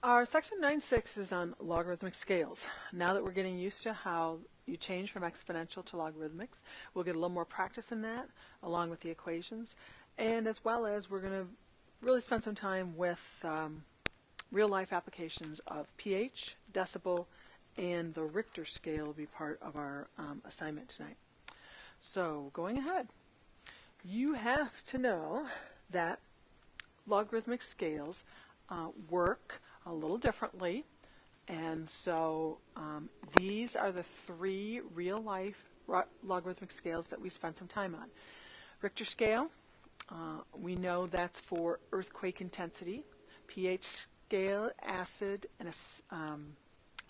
Our section 9.6 is on logarithmic scales. Now that we're getting used to how you change from exponential to logarithmics, we'll get a little more practice in that, along with the equations, and as well as we're going to really spend some time with real-life applications of pH, decibel, and the Richter scale will be part of our assignment tonight. So going ahead, you have to know that logarithmic scales work a little differently, and so these are the three real-life logarithmic scales that we spent some time on. Richter scale, we know that's for earthquake intensity. pH scale, acid and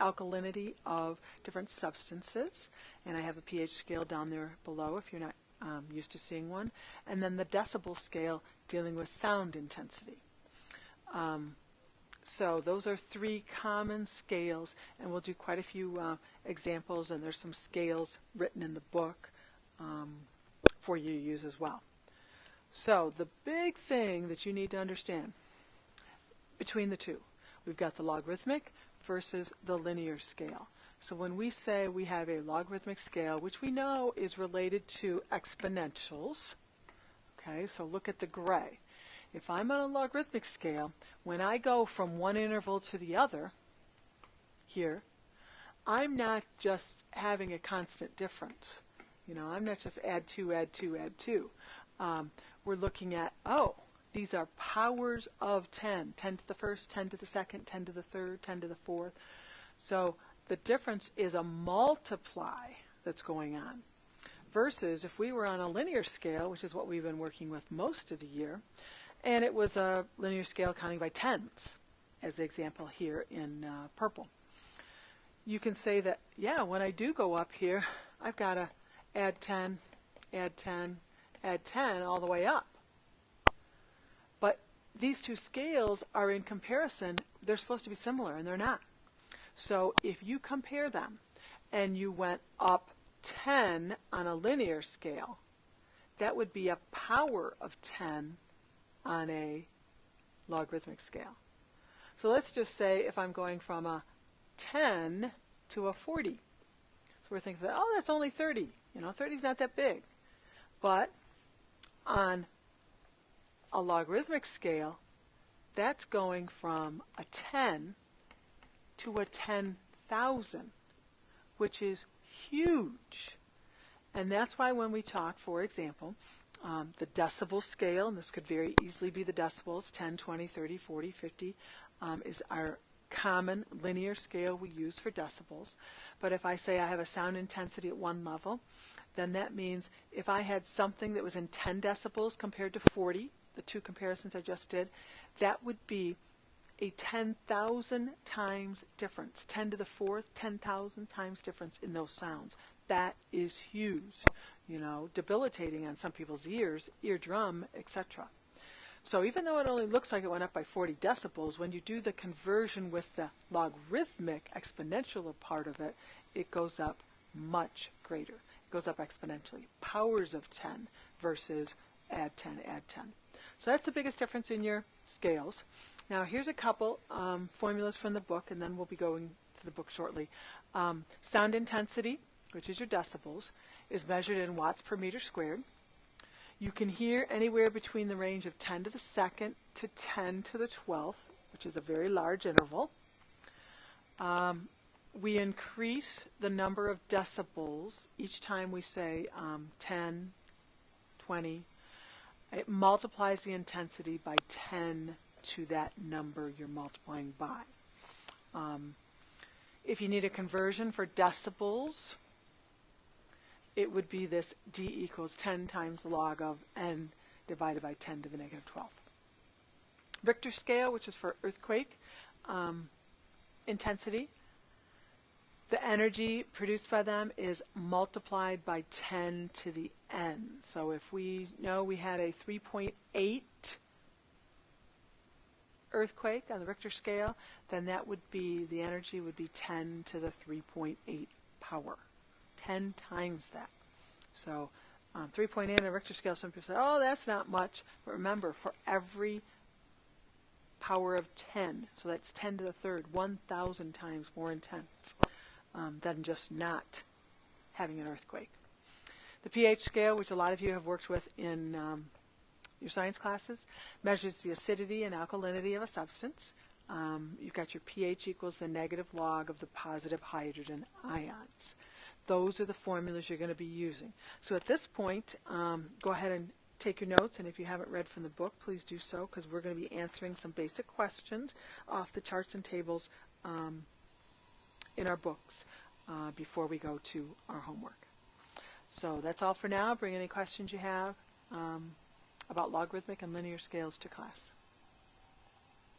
alkalinity of different substances, and I have a pH scale down there below if you're not used to seeing one, and then the decibel scale dealing with sound intensity. So those are three common scales, and we'll do quite a few examples, and there's some scales written in the book for you to use as well. So the big thing that you need to understand between the two, we've got the logarithmic versus the linear scale. So when we say we have a logarithmic scale, which we know is related to exponentials, okay, so look at the gray. If I'm on a logarithmic scale, when I go from one interval to the other, here, I'm not just having a constant difference. You know, I'm not just add 2, add 2, add 2. We're looking at, oh, these are powers of 10. 10 to the first, 10 to the second, 10 to the third, 10 to the fourth. So the difference is a multiply that's going on. Versus if we were on a linear scale, which is what we've been working with most of the year, and it was a linear scale counting by tens, as the example here in purple. You can say that, yeah, when I do go up here, I've got to add 10, add 10, add 10 all the way up. But these two scales are in comparison, they're supposed to be similar, and they're not. So if you compare them and you went up 10 on a linear scale, that would be a power of 10 on a logarithmic scale. So let's just say if I'm going from a 10 to a 40. So we're thinking, oh, that's only 30. You know, 30 is not that big. But on a logarithmic scale, that's going from a 10 to a 10,000, which is huge. And that's why when we talk, for example, the decibel scale, and this could very easily be the decibels, 10, 20, 30, 40, 50, is our common linear scale we use for decibels. But if I say I have a sound intensity at one level, then that means if I had something that was in 10 decibels compared to 40, the two comparisons I just did, that would be a 10,000 times difference, 10 to the fourth, 10,000 times difference in those sounds. That is huge, you know, debilitating on some people's ears, eardrum, etc. So even though it only looks like it went up by 40 decibels, when you do the conversion with the logarithmic exponential part of it, it goes up much greater. It goes up exponentially, powers of 10 versus add 10, add 10. So that's the biggest difference in your scales. Now here's a couple formulas from the book, and then we'll be going to the book shortly. Sound intensity, which is your decibels, is measured in watts per meter squared. You can hear anywhere between the range of 10 to the second to 10 to the 12th, which is a very large interval. We increase the number of decibels each time we say 10, 20. It multiplies the intensity by 10 to that number you're multiplying by. If you need a conversion for decibels, it would be this d equals 10 times log of n divided by 10 to the negative 12th. Richter scale, which is for earthquake intensity, the energy produced by them is multiplied by 10 to the n. So if we know we had a 3.8 earthquake on the Richter scale, then that would be, the energy would be 10 to the 3.8 power. 10 times that. So 3.8 on a Richter scale, some people say, oh, that's not much. But remember, for every power of 10. So that's 10 to the third, 1,000 times more intense than just not having an earthquake. The pH scale, which a lot of you have worked with in your science classes, measures the acidity and alkalinity of a substance. You've got your pH equals the negative log of the positive hydrogen ions. Those are the formulas you're going to be using. So at this point, go ahead and take your notes, and if you haven't read from the book, please do so, because we're going to be answering some basic questions off the charts and tables in our books before we go to our homework. So that's all for now. Bring any questions you have about logarithmic and linear scales to class.